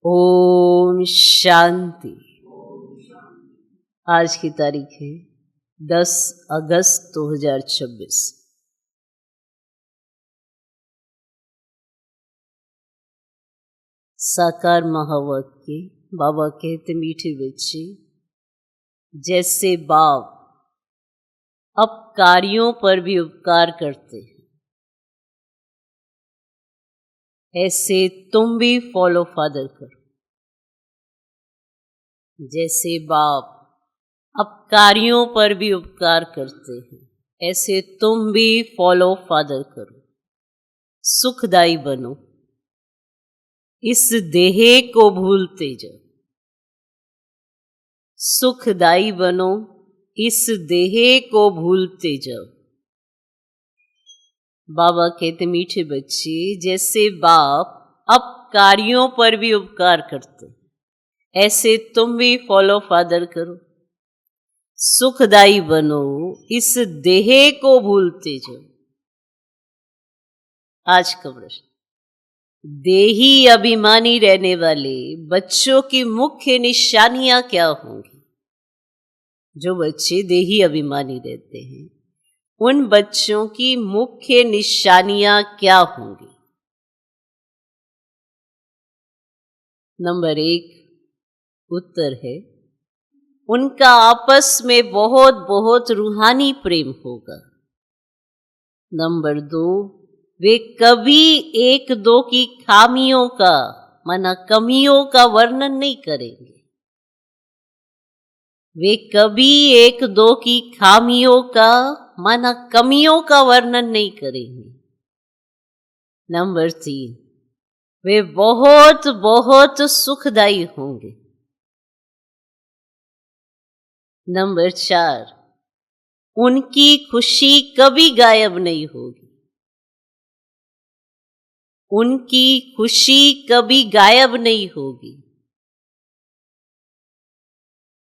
ओम शांति। आज की तारीख है 10 अगस्त 2026। साकार महावाक्य बाबा कहते मीठे बच्चे, जैसे बाप अपकारियों पर भी उपकार करते हैं, ऐसे तुम भी फॉलो फादर करो। जैसे बाप अपकारियों पर भी उपकार करते हैं, ऐसे तुम भी फॉलो फादर करो। सुखदाई बनो, इस देह को भूलते जाओ। सुखदाई बनो, इस देह को भूलते जाओ। बाबा कहते मीठे बच्चे, जैसे बाप अपकारियों पर भी उपकार करते, ऐसे तुम भी फॉलो फादर करो। सुखदाई बनो, इस देह को भूलते जाओ। आज का प्रश्न, देही अभिमानी रहने वाले बच्चों की मुख्य निशानियां क्या होंगी? जो बच्चे देही अभिमानी रहते हैं, उन बच्चों की मुख्य निशानियां क्या होंगी? नंबर 1 उत्तर है, उनका आपस में बहुत बहुत रूहानी प्रेम होगा। नंबर 2, वे कभी एक दो की खामियों का माना कमियों का वर्णन नहीं करेंगे। वे कभी एक दो की खामियों का माना कमियों का वर्णन नहीं करेंगे। नंबर 3, वे बहुत बहुत सुखदाई होंगे। नंबर 4, उनकी खुशी कभी गायब नहीं होगी। उनकी खुशी कभी गायब नहीं होगी।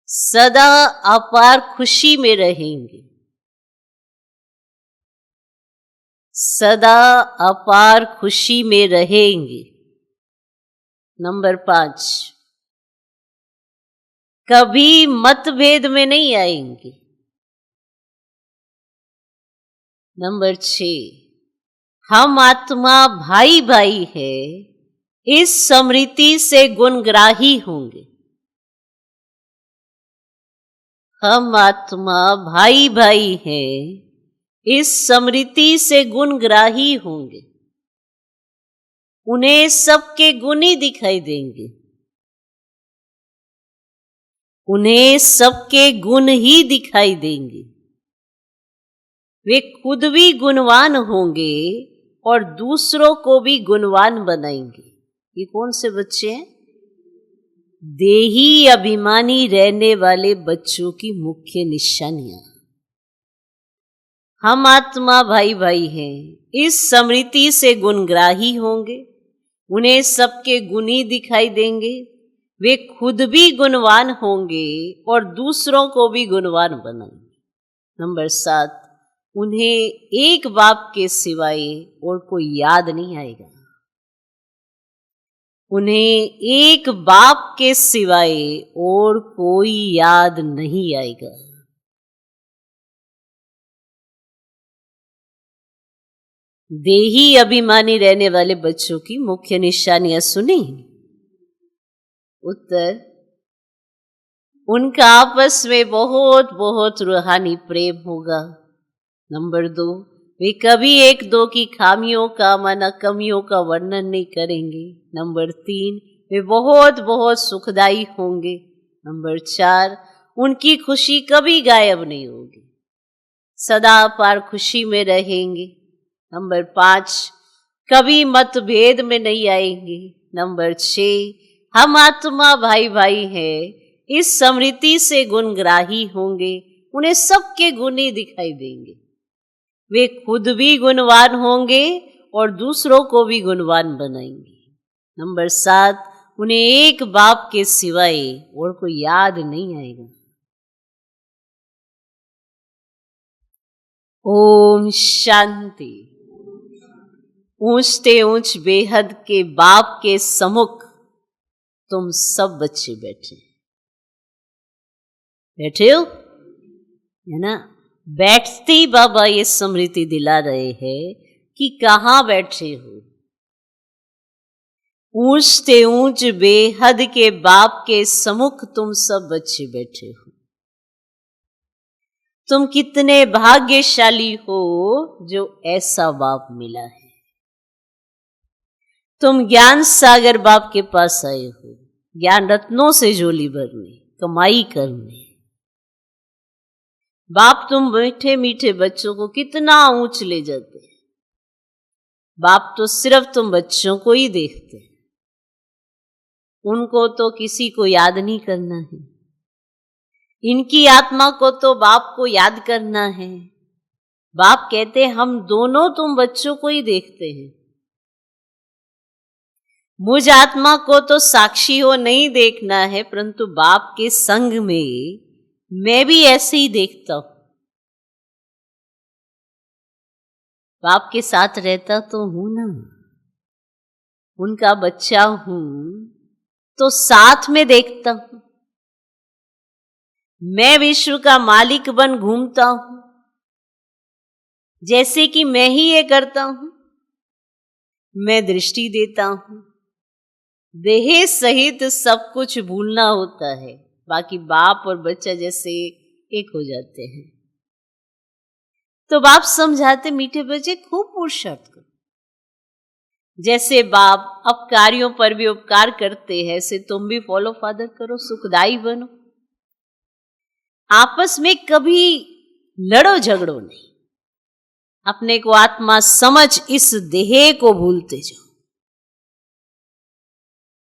सदा अपार खुशी में रहेंगे। सदा अपार खुशी में रहेंगे। नंबर 5, कभी मतभेद में नहीं आएंगे। नंबर 6, हम आत्मा भाई भाई है, इस स्मृति से गुणग्राही होंगे। हम आत्मा भाई भाई है, इस स्मृति से गुणग्राही होंगे। उन्हें सबके गुण ही दिखाई देंगे। उन्हें सबके गुण ही दिखाई देंगे। वे खुद भी गुणवान होंगे और दूसरों को भी गुणवान बनाएंगे। ये कौन से बच्चे हैं? देही अभिमानी रहने वाले बच्चों की मुख्य निशानियां। हम आत्मा भाई भाई हैं, इस स्मृति से गुणग्राही होंगे। उन्हें सबके गुण ही दिखाई देंगे। वे खुद भी गुणवान होंगे और दूसरों को भी गुणवान बनाएंगे। नंबर 7, उन्हें एक बाप के सिवाय और कोई याद नहीं आएगा। उन्हें एक बाप के सिवाय और कोई याद नहीं आएगा। देही अभिमानी रहने वाले बच्चों की मुख्य निशानियां सुनी। उत्तर, उनका आपस में बहुत बहुत रूहानी प्रेम होगा। नंबर 2, वे कभी एक दो की खामियों का माना कमियों का वर्णन नहीं करेंगे। नंबर 3, वे बहुत बहुत सुखदाई होंगे। नंबर 4, उनकी खुशी कभी गायब नहीं होगी। सदा अपार खुशी में रहेंगे। नंबर 5, कभी मतभेद में नहीं आएंगे। नंबर 6, हम आत्मा भाई भाई हैं, इस स्मृति से गुणग्राही होंगे। उन्हें सबके गुण ही दिखाई देंगे। वे खुद भी गुणवान होंगे और दूसरों को भी गुणवान बनाएंगे। नंबर 7, उन्हें एक बाप के सिवाय और कोई याद नहीं आएगा। ओम शांति। ऊंचते ऊंच बेहद के बाप के सम्मुख तुम सब बच्चे बैठे हो, है ना। बैठते ही बाबा ये स्मृति दिला रहे हैं कि कहाँ बैठे हो। ऊंच से ऊंच बेहद के बाप के सम्मुख तुम सब बच्चे बैठे हो। तुम कितने भाग्यशाली हो जो ऐसा बाप मिला है। तुम ज्ञान सागर बाप के पास आए हो, ज्ञान रत्नों से झोली भरने, कमाई करने। बाप तुम मीठे मीठे बच्चों को कितना ऊंच ले जाते हैं। बाप तो सिर्फ तुम बच्चों को ही देखते हैं, उनको तो किसी को याद नहीं करना है। इनकी आत्मा को तो बाप को याद करना है। बाप कहते हम दोनों तुम बच्चों को ही देखते हैं। मुझ आत्मा को तो साक्षी हो नहीं देखना है, परंतु बाप के संग में मैं भी ऐसे ही देखता हूं। बाप के साथ रहता तो हूं ना, उनका बच्चा हूं तो साथ में देखता हूं। मैं विश्व का मालिक बन घूमता हूं, जैसे कि मैं ही ये करता हूं। मैं दृष्टि देता हूं, देह सहित सब कुछ भूलना होता है, बाकी बाप और बच्चा जैसे एक हो जाते हैं। तो बाप समझाते मीठे बच्चे खूब पुरुषार्थ करो। जैसे बाप अपकारियों पर भी उपकार करते हैं, ऐसे तुम भी फॉलो फादर करो, सुखदाई बनो। आपस में कभी लड़ो झगड़ो नहीं, अपने को आत्मा समझ इस देह को भूलते जाओ।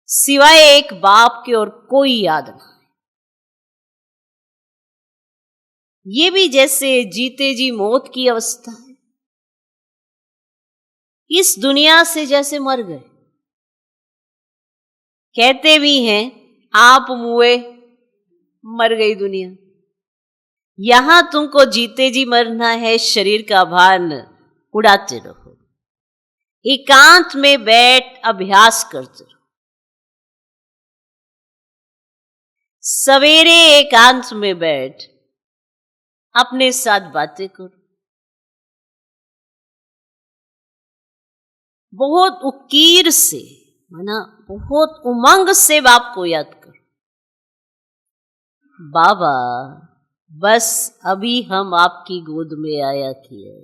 सिवाय एक बाप के और कोई याद ना। ये भी जैसे जीते जी मौत की अवस्था है। इस दुनिया से जैसे मर गए। कहते भी हैं आप मुए मर गई दुनिया। यहां तुमको जीते जी मरना है, शरीर का भान उड़ाते रहो, एकांत में बैठ अभ्यास करते रहो। सवेरे एकांत में बैठ अपने साथ बातें करो। बहुत उकीर से, माना बहुत उमंग से बाप को याद करो। बाबा बस अभी हम आपकी गोद में आया किए,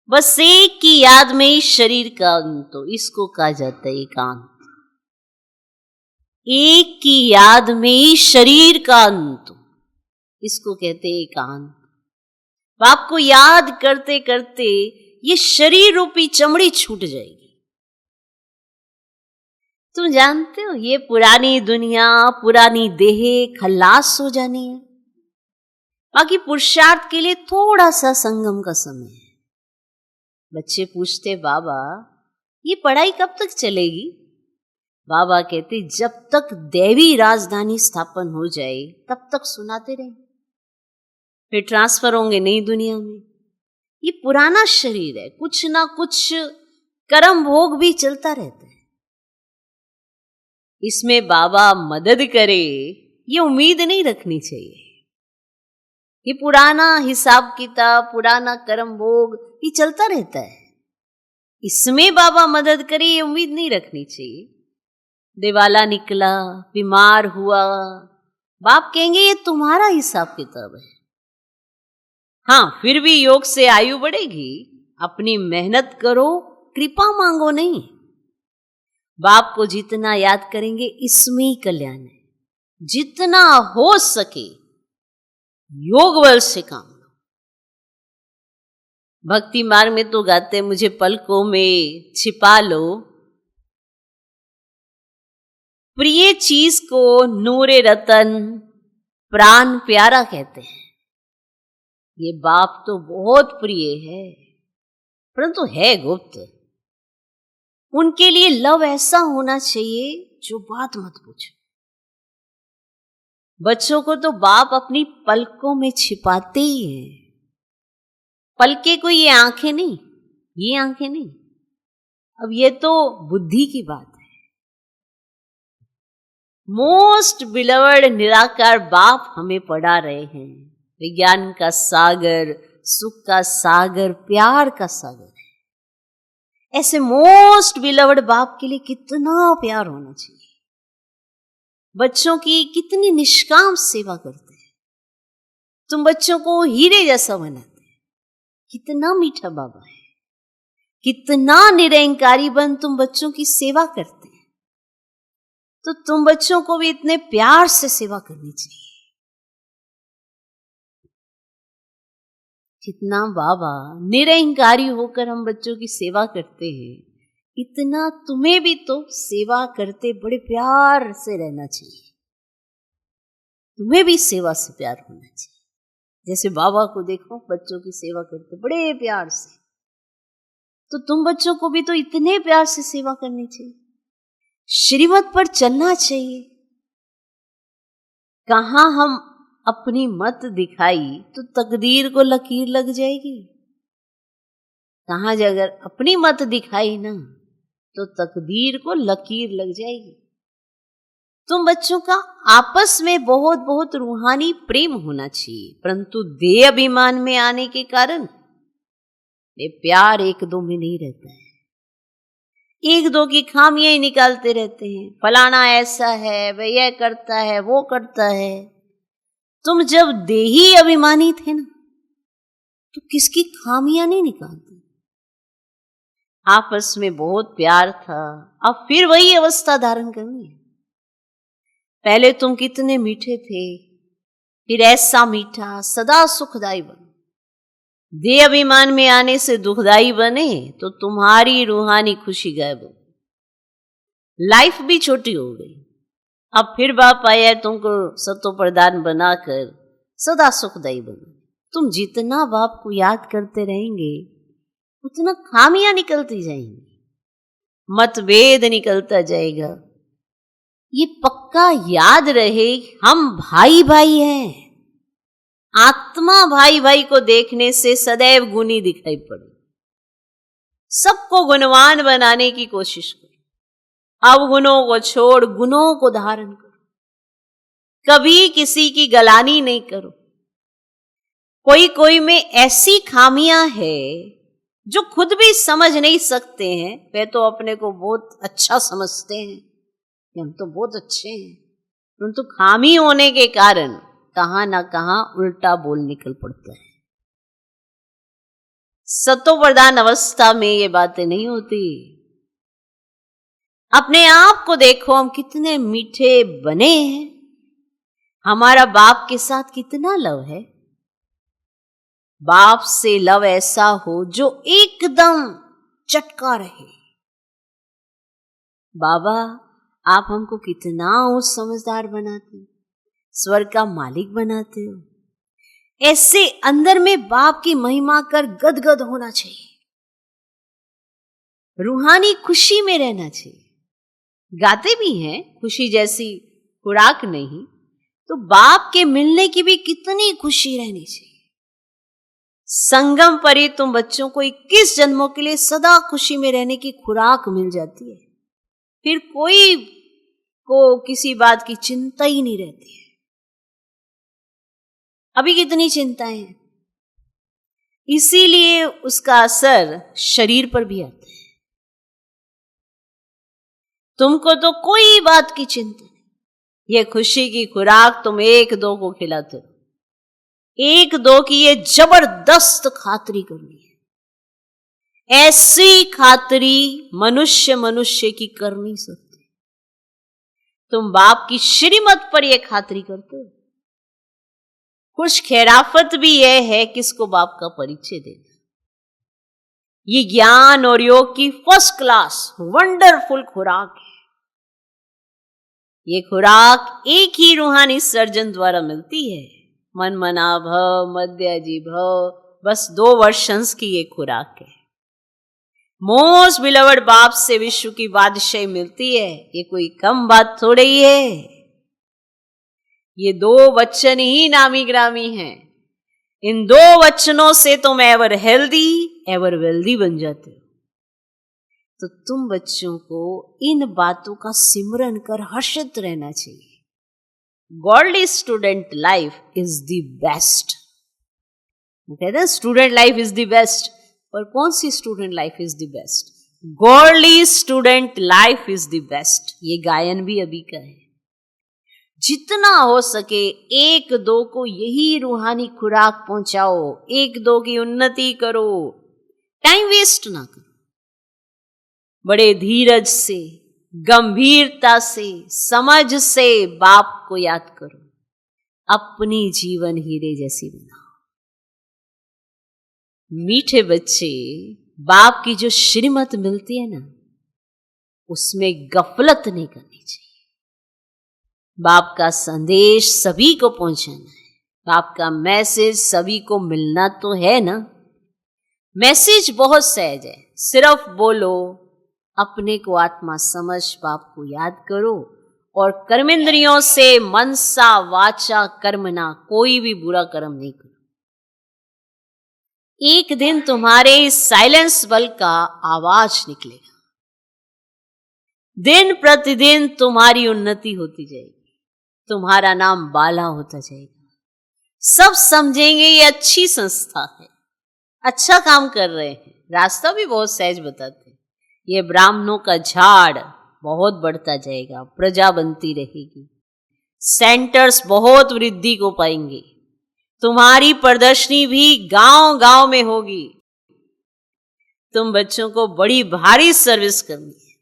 बस एक की याद में ही शरीर का अंत हो। इसको कहा जाता है एकांत। एक की याद में ही शरीर का अंत हो, इसको कहते हैं एकांत। बाप को याद करते करते ये शरीर रूपी चमड़ी छूट जाएगी। तुम जानते हो ये पुरानी दुनिया, पुरानी देह खलास हो जानी है। बाकी पुरुषार्थ के लिए थोड़ा सा संगम का समय है। बच्चे पूछते बाबा ये पढ़ाई कब तक चलेगी? बाबा कहते जब तक दैवी राजधानी स्थापन हो जाए तब तक सुनाते रहे, फिर ट्रांसफर होंगे नई दुनिया में। ये पुराना शरीर है, कुछ ना कुछ कर्म भोग भी चलता रहता है। इसमें बाबा मदद करे ये उम्मीद नहीं रखनी चाहिए। ये पुराना हिसाब किताब, पुराना कर्म भोग ये चलता रहता है, इसमें बाबा मदद करे ये उम्मीद नहीं रखनी चाहिए। दिवाला निकला, बीमार हुआ, बाप कहेंगे ये तुम्हारा हिसाब किताब है। हाँ, फिर भी योग से आयु बढ़ेगी, अपनी मेहनत करो, कृपा मांगो नहीं। बाप को जितना याद करेंगे इसमें ही कल्याण है। जितना हो सके योग बल से काम लो। भक्ति मार्ग में तो गाते मुझे पलकों में छिपा लो, प्रिय चीज को नूरे रतन प्राण प्यारा कहते हैं। ये बाप तो बहुत प्रिय है, परंतु है गुप्त। उनके लिए लव ऐसा होना चाहिए जो बात मत पूछो। बच्चों को तो बाप अपनी पलकों में छिपाते ही हैं। पलके को ये आंखें नहीं, ये आंखें नहीं, अब ये तो बुद्धि की बात है। मोस्ट बिलवर्ड निराकार बाप हमें पढ़ा रहे हैं, विज्ञान का सागर, सुख का सागर, प्यार का सागर है। ऐसे मोस्ट बिलवर्ड बाप के लिए कितना प्यार होना चाहिए। बच्चों की कितनी निष्काम सेवा करते हैं, तुम बच्चों को हीरे जैसा बनाते हैं। कितना मीठा बाबा है, कितना निरंकारी बन तुम बच्चों की सेवा करते हैं। तो तुम बच्चों को भी इतने प्यार से सेवा करनी चाहिए। जितना बाबा निरंकारी होकर हम बच्चों की सेवा करते हैं, इतना तुम्हें भी तो सेवा करते बड़े प्यार से रहना चाहिए। तुम्हें भी सेवा से प्यार होना चाहिए। जैसे बाबा को देखो, बच्चों की सेवा करते बड़े प्यार से, तो तुम बच्चों को भी तो इतने प्यार से सेवा करनी चाहिए। श्रीमत पर चलना चाहिए। कहां हम अपनी मत दिखाई तो तकदीर को लकीर लग जाएगी। कहां अगर अपनी मत दिखाई ना तो तकदीर को लकीर लग जाएगी। तुम बच्चों का आपस में बहुत बहुत रूहानी प्रेम होना चाहिए, परंतु देह अभिमान में आने के कारण ये प्यार एक दो में नहीं रहता है। एक दो की खामियां ही निकालते रहते हैं। फलाना ऐसा है, वह यह करता है, वो करता है। तुम जब देही अभिमानी थे ना, तो किसकी खामियां नहीं निकालते। आपस में बहुत प्यार था, अब फिर वही अवस्था धारण करनी है। पहले तुम कितने मीठे थे, फिर ऐसा मीठा सदा सुखदाई बनो। देह अभिमान में आने से दुखदाई बने तो तुम्हारी रूहानी खुशी गायब हो, लाइफ भी छोटी हो गई। अब फिर बाप आया तुमको सतो प्रदान बनाकर सदा सुखदाई बनो। तुम जितना बाप को याद करते रहेंगे उतना खामियां निकलती जाएंगी, मतभेद निकलता जाएगा। ये पक्का याद रहे, हम भाई भाई हैं। आत्मा भाई भाई को देखने से सदैव गुणी दिखाई पड़े। सबको गुणवान बनाने की कोशिश करो। अवगुणों को छोड़ गुणों को धारण करो। कभी किसी की गलानी नहीं करो। कोई कोई में ऐसी खामियां है जो खुद भी समझ नहीं सकते हैं। वे तो अपने को बहुत अच्छा समझते हैं कि हम तो बहुत अच्छे हैं, परंतु खामी होने के कारण कहां ना कहां उल्टा बोल निकल पड़ता है। सतो प्रधान अवस्था में ये बातें नहीं होती। अपने आप को देखो, हम कितने मीठे बने हैं। हमारा बाप के साथ कितना लव है। बाप से लव ऐसा हो जो एकदम चटका रहे। बाबा आप हमको कितना ऊंच समझदार बनाते हो, स्वर्ग का मालिक बनाते हो। ऐसे अंदर में बाप की महिमा कर गदगद होना चाहिए। रूहानी खुशी में रहना चाहिए। गाते भी हैं, खुशी जैसी खुराक नहीं, तो बाप के मिलने की भी कितनी खुशी रहनी चाहिए। संगम पर ही तुम बच्चों को 21 जन्मों के लिए सदा खुशी में रहने की खुराक मिल जाती है। फिर कोई को किसी बात की चिंता ही नहीं रहती है। अभी कितनी चिंताएं हैं, इसीलिए उसका असर शरीर पर भी आता है। तुमको तो कोई बात की चिंता नहीं। ये खुशी की खुराक तुम एक दो को खिलाते हो। एक दो की ये जबरदस्त खातिरी करनी है। ऐसी खातिरी मनुष्य मनुष्य की कर नहीं सकते। तुम बाप की श्रीमत पर यह खातिरी करते हो। खुश खैराफत भी यह है किसको बाप का परिचय देना। ये ज्ञान और योग की फर्स्ट क्लास वंडरफुल खुराक है। ये खुराक एक ही रूहानी सर्जन द्वारा मिलती है। मन मना भव मध्याजी भव, बस 2 वर्षंस की ये खुराक है। मोस्ट बिलवर्ड बाप से विश्व की बादशाही मिलती है। ये कोई कम बात थोड़ी ही है। ये 2 वचन ही नामी ग्रामी हैं। इन 2 वचनों से तुम एवर हेल्दी एवर वेल्दी बन जाते हो। तो तुम बच्चों को इन बातों का सिमरन कर हर्षित रहना चाहिए। Godly student life is the best. कहते हैं student life is the best, पर कौन सी student life is the best? Godly student life is the best. ये गायन भी अभी का है। जितना हो सके एक दो को यही रूहानी खुराक पहुंचाओ, एक दो की उन्नति करो, टाइम वेस्ट ना करो। बड़े धीरज से, गंभीरता से, समझ से बाप को याद करो। अपनी जीवन हीरे जैसी बनाओ। मीठे बच्चे, बाप की जो श्रीमत मिलती है ना, उसमें गफलत नहीं करनी चाहिए। बाप का संदेश सभी को पहुंचाना है। बाप का मैसेज सभी को मिलना तो है ना। मैसेज बहुत सहज है, सिर्फ बोलो, अपने को आत्मा समझ बाप को याद करो और कर्मेंद्रियों से मनसा वाचा कर्मना कोई भी बुरा कर्म नहीं करो। एक दिन तुम्हारे साइलेंस बल का आवाज निकलेगा। दिन प्रतिदिन तुम्हारी उन्नति होती जाएगी, तुम्हारा नाम बाला होता जाएगा। सब समझेंगे ये अच्छी संस्था है, अच्छा काम कर रहे हैं। रास्ता भी बहुत सहज बताते हैं। ये ब्राह्मणों का झाड़ बहुत बढ़ता जाएगा, प्रजा बनती रहेगी, सेंटर्स बहुत वृद्धि को पाएंगे। तुम्हारी प्रदर्शनी भी गांव गांव में होगी। तुम बच्चों को बड़ी भारी सर्विस करनी है।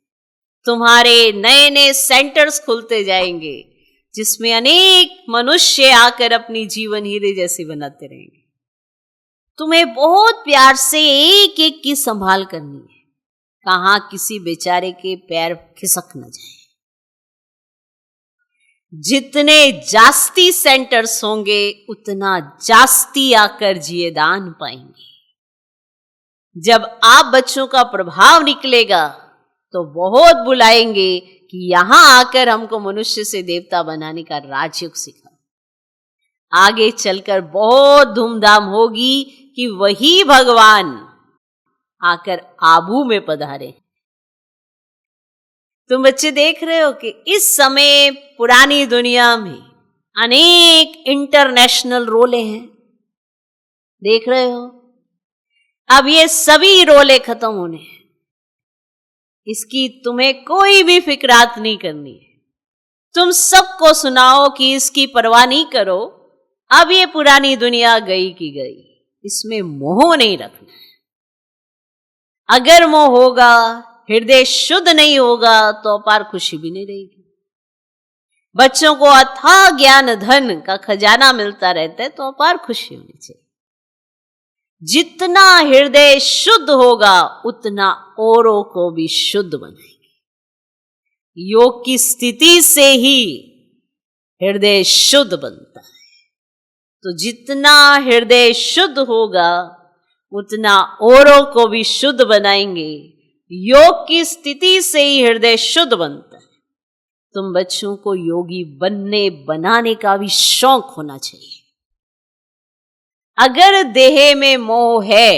तुम्हारे नए नए सेंटर्स खुलते जाएंगे, जिसमें अनेक मनुष्य आकर अपनी जीवन हीरे जैसे बनाते रहेंगे। तुम्हें बहुत प्यार से एक एक की संभाल करनी है, कहां किसी बेचारे के पैर खिसक न जाए। जितने जास्ती सेंटर्स होंगे उतना जास्ती आकर जिए दान पाएंगे। जब आप बच्चों का प्रभाव निकलेगा तो बहुत बुलाएंगे कि यहां आकर हमको मनुष्य से देवता बनाने का राजयोग सिखा। आगे चलकर बहुत धूमधाम होगी कि वही भगवान आकर आबू में पधारे। तुम बच्चे देख रहे हो कि इस समय पुरानी दुनिया में अनेक इंटरनेशनल रोले हैं, देख रहे हो। अब ये सभी रोले खत्म होने हैं। इसकी तुम्हें कोई भी फिक्रात नहीं करनी है। तुम सबको सुनाओ कि इसकी परवाह नहीं करो। अब ये पुरानी दुनिया गई की गई, इसमें मोह नहीं रखना है। अगर मोह होगा, हृदय शुद्ध नहीं होगा, तो अपार खुशी भी नहीं रहेगी। बच्चों को अथाह ज्ञान धन का खजाना मिलता रहता है, तो अपार खुशी होनी चाहिए। जितना हृदय शुद्ध होगा उतना औरों को भी शुद्ध बनाएंगे। योग की स्थिति से ही हृदय शुद्ध बनता है। तो जितना हृदय शुद्ध होगा उतना औरों को भी शुद्ध बनाएंगे। योग की स्थिति से ही हृदय शुद्ध बनता है। तुम बच्चों को योगी बनने बनाने का भी शौक होना चाहिए। अगर देह में मोह है,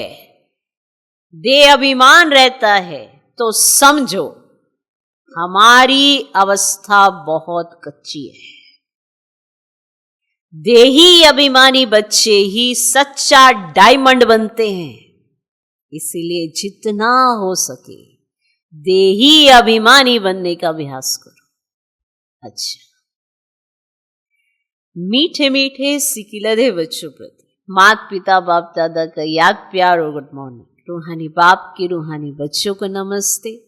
देह अभिमान रहता है, तो समझो हमारी अवस्था बहुत कच्ची है। देही अभिमानी बच्चे ही सच्चा डायमंड बनते हैं। इसीलिए जितना हो सके देही अभिमानी बनने का अभ्यास करो। अच्छा, मीठे मीठे सिकिलधे बच्चों प्रति माता पिता बाप दादा का याद प्यार और गुड मॉर्निंग। रूहानी बाप की रूहानी बच्चों को नमस्ते।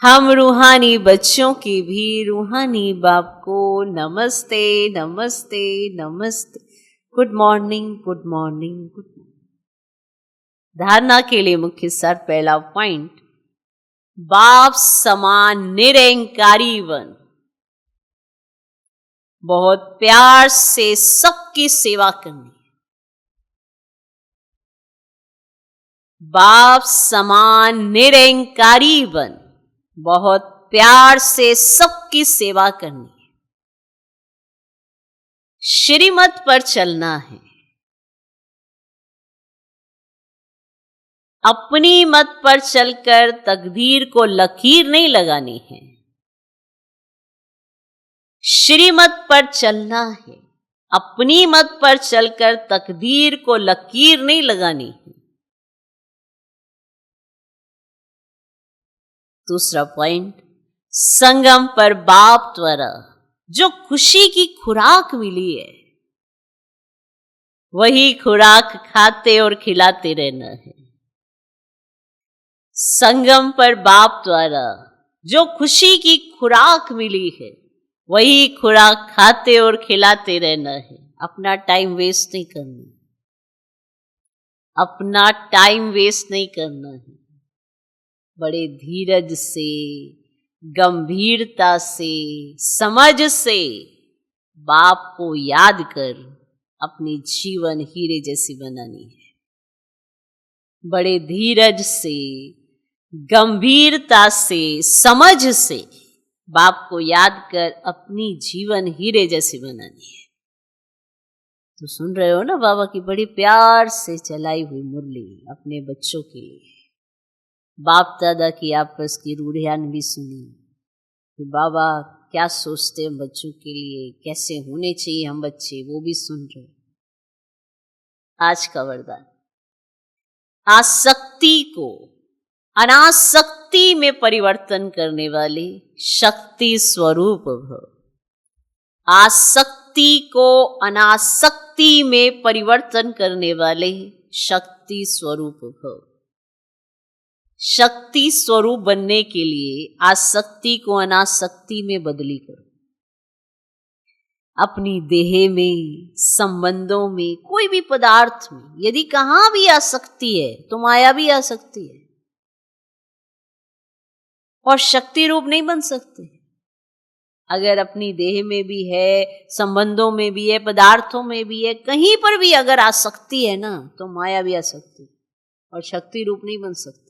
हम रूहानी बच्चों की भी रूहानी बाप को नमस्ते नमस्ते नमस्ते। Good morning good morning good morning. धारणा के लिए मुख्य सार, पहला पॉइंट, बाप समान निरंकारी बन। बहुत प्यार से सबकी सेवा करनी। बाप समान निरंकारी बन, बहुत प्यार से सबकी सेवा करनी है। श्रीमत पर चलना है। अपनी मत पर चलकर तकदीर को लकीर नहीं लगानी है, श्रीमत पर चलना है। अपनी मत पर चलकर तकदीर को लकीर नहीं लगानी है। दूसरा पॉइंट, संगम पर बाप द्वारा जो खुशी की खुराक मिली है, वही खुराक खाते और खिलाते रहना है। संगम पर बाप द्वारा जो खुशी की खुराक मिली है, वही खुराक खाते और खिलाते रहना है। अपना टाइम वेस्ट नहीं करना, अपना टाइम वेस्ट नहीं करना है। बड़े धीरज से, गंभीरता से, समझ से बाप को याद कर अपनी जीवन हीरे जैसी बनानी है। बड़े धीरज से, गंभीरता से, समझ से बाप को याद कर अपनी जीवन हीरे जैसी बनानी है। तो सुन रहे हो ना बाबा की बड़ी प्यार से चलाई हुई मुरली अपने बच्चों के लिए। बाप दादा की आपस की रूढ़ियान भी सुनी कि बाबा क्या सोचते हैं बच्चों के लिए, कैसे होने चाहिए हम बच्चे, वो भी सुन रहे। आज का वरदान, आसक्ति को अनासक्ति में परिवर्तन करने वाले शक्ति स्वरूप भव। आसक्ति को अनासक्ति में परिवर्तन करने वाले शक्ति स्वरूप भव। शक्ति स्वरूप बनने के लिए आसक्ति को अनासक्ति में बदली करो। अपनी देह में, संबंधों में, कोई भी पदार्थ में यदि कहां भी आसक्ति है तो माया भी आ सकती है और शक्ति रूप नहीं बन सकते। अगर अपनी देह में भी है, संबंधों में भी है, पदार्थों में भी है, कहीं पर भी अगर आसक्ति है ना तो माया भी आ सकती है और शक्ति रूप नहीं बन सकती।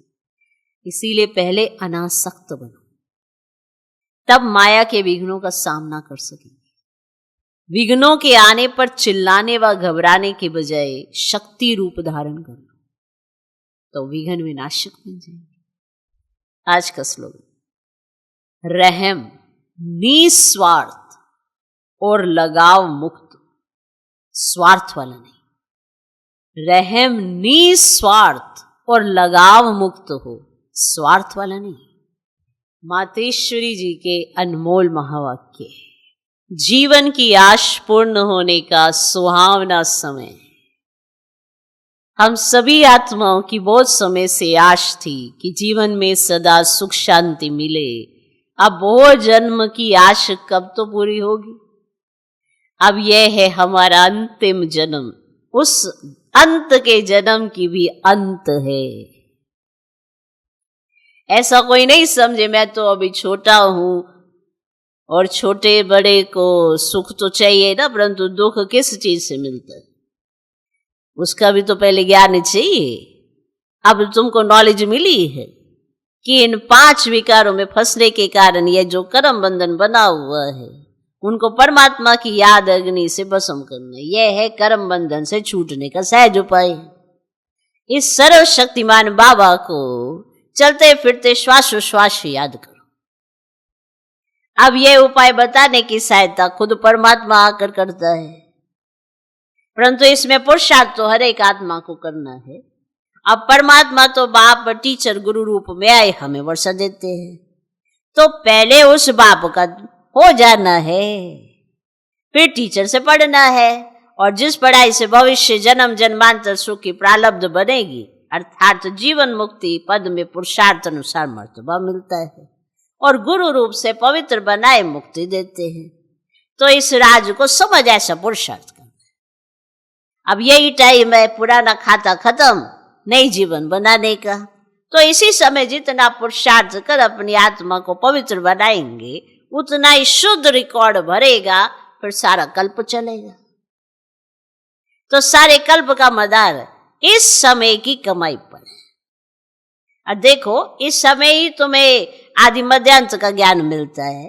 इसीलिए पहले अनासक्त बनो, तब माया के विघ्नों का सामना कर सकेंगे। विघ्नों के आने पर चिल्लाने व घबराने के बजाय शक्ति रूप धारण कर लो तो विघ्न विनाशक बन जाएंगे। आज का स्लोगन, रहम निस्वार्थ और लगाव मुक्त, स्वार्थ वाला नहीं। रहम निस्वार्थ और लगाव मुक्त हो, स्वार्थ वाला नहीं। मातेश्वरी जी के अनमोल महावाक्य। जीवन की आश पूर्ण होने का सुहावना समय। हम सभी आत्माओं की बहुत समय से आश थी कि जीवन में सदा सुख शांति मिले। अब बहुत जन्म की आश कब तो पूरी होगी। अब यह है हमारा अंतिम जन्म, उस अंत के जन्म की भी अंत है। ऐसा कोई नहीं समझे मैं तो अभी छोटा हूं और छोटे बड़े को सुख तो चाहिए ना, परंतु दुख किस चीज से मिलता है उसका भी तो पहले ज्ञान चाहिए। अब तुमको नॉलेज मिली है कि इन 5 विकारों में फंसने के कारण यह जो कर्म बंधन बना हुआ है उनको परमात्मा की याद अग्नि से भस्म करना, यह है कर्म बंधन से छूटने का सहज उपाय। इस सर्वशक्तिमान बाबा को चलते फिरते श्वासोश्वास याद करो। अब यह उपाय बताने की सहायता खुद परमात्मा आकर करता है, परंतु इसमें पुरुषार्थ तो हर एक आत्मा को करना है। अब परमात्मा तो बाप टीचर गुरु रूप में आए हमें वर्षा देते हैं, तो पहले उस बाप का हो जाना है, फिर टीचर से पढ़ना है, और जिस पढ़ाई से भविष्य जन्म जन्मांतर सुख की प्रारब्ध बनेगी, अर्थात जीवन मुक्ति पद में पुरुषार्थ अनुसार मर्तबा मिलता है, और गुरु रूप से पवित्र बनाए मुक्ति देते हैं। तो इस राज को समझ ऐसा पुरुषार्थ करना। अब यही टाइम है पुराना खाता खत्म, नई जीवन बनाने का। तो इसी समय जितना पुरुषार्थ कर अपनी आत्मा को पवित्र बनाएंगे उतना ही शुद्ध रिकॉर्ड भरेगा, फिर सारा कल्प चलेगा। तो सारे कल्प का मदार इस समय की कमाई पर है। अब देखो इस समय ही तुम्हें आदि मध्यांत का ज्ञान मिलता है,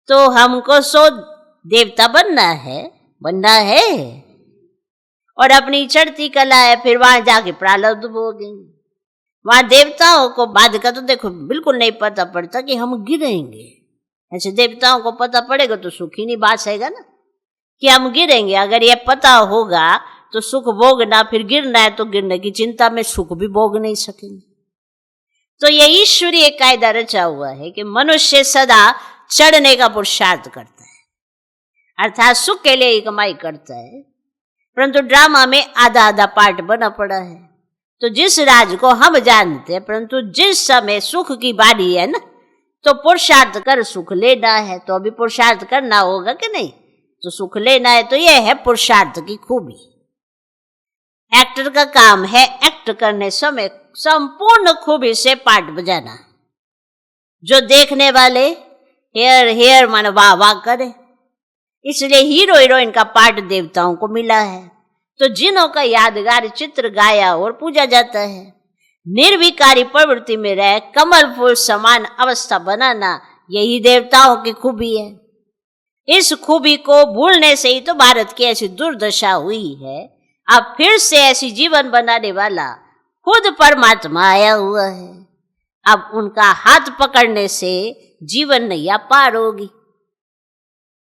तो हमको सो देवता बनना है और अपनी चढ़ती कला है, फिर वहां जाके प्रारब्ध भोगेंगे। वहां देवताओं को बाद का तो देखो बिल्कुल नहीं पता पड़ता कि हम गिरेंगे। ऐसे देवताओं को पता पड़ेगा तो सुख ही नहीं बासेगा ना कि हम गिरेंगे। अगर ये पता होगा तो सुख भोगना, फिर गिरना है तो गिरने की चिंता में सुख भी भोग नहीं सकेंगे। तो ये ईश्वरीय कायदा रचा हुआ है कि मनुष्य सदा चढ़ने का पुरुषार्थ करता है, अर्थात सुख के लिए ही कमाई करता है। परंतु ड्रामा में आधा आधा पार्ट बना पड़ा है। तो जिस राज को हम जानते हैं, परंतु जिस समय सुख की बारी है ना, तो पुरुषार्थ कर सुख लेना है। तो अभी पुरुषार्थ करना होगा कि नहीं? तो सुख लेना है। तो यह है पुरुषार्थ की खूबी। एक्टर का काम है एक्ट करने समय संपूर्ण खूबी से पार्ट बजाना, जो देखने वाले हेयर हेयर मन वाह वाह करे। इसलिए हीरो हीरोइन का पार्ट देवताओं को मिला है। तो जिनों का यादगार चित्र गाया और पूजा जाता है, निर्विकारी प्रवृत्ति में रह कमल फूल समान अवस्था बनाना, यही देवताओं की खूबी है। इस खूबी को भूलने से ही तो भारत की ऐसी दुर्दशा हुई है। अब फिर से ऐसी जीवन बनाने वाला खुद परमात्मा आया हुआ है। अब उनका हाथ पकड़ने से जीवन नैया पार होगी।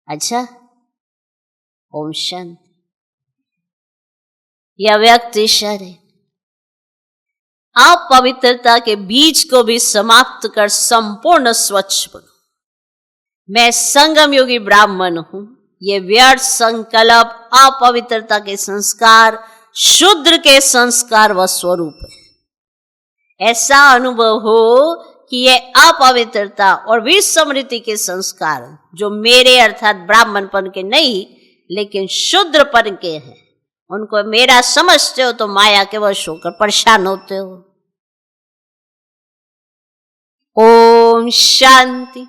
अच्छा, ओम शांति। यह व्यक्ति शरीर आप पवित्रता के बीज को भी समाप्त कर संपूर्ण स्वच्छ बनो। मैं संगम योगी ब्राह्मण हूं। ये व्यर्थ संकल्प अपवित्रता के संस्कार शूद्र के संस्कार व स्वरूप है। ऐसा अनुभव हो कि ये अपवित्रता और विस्मृति के संस्कार जो मेरे अर्थात ब्राह्मणपन के नहीं लेकिन शूद्रपन के हैं, उनको मेरा समझते हो तो माया के वश होकर परेशान होते हो। ओम शांति।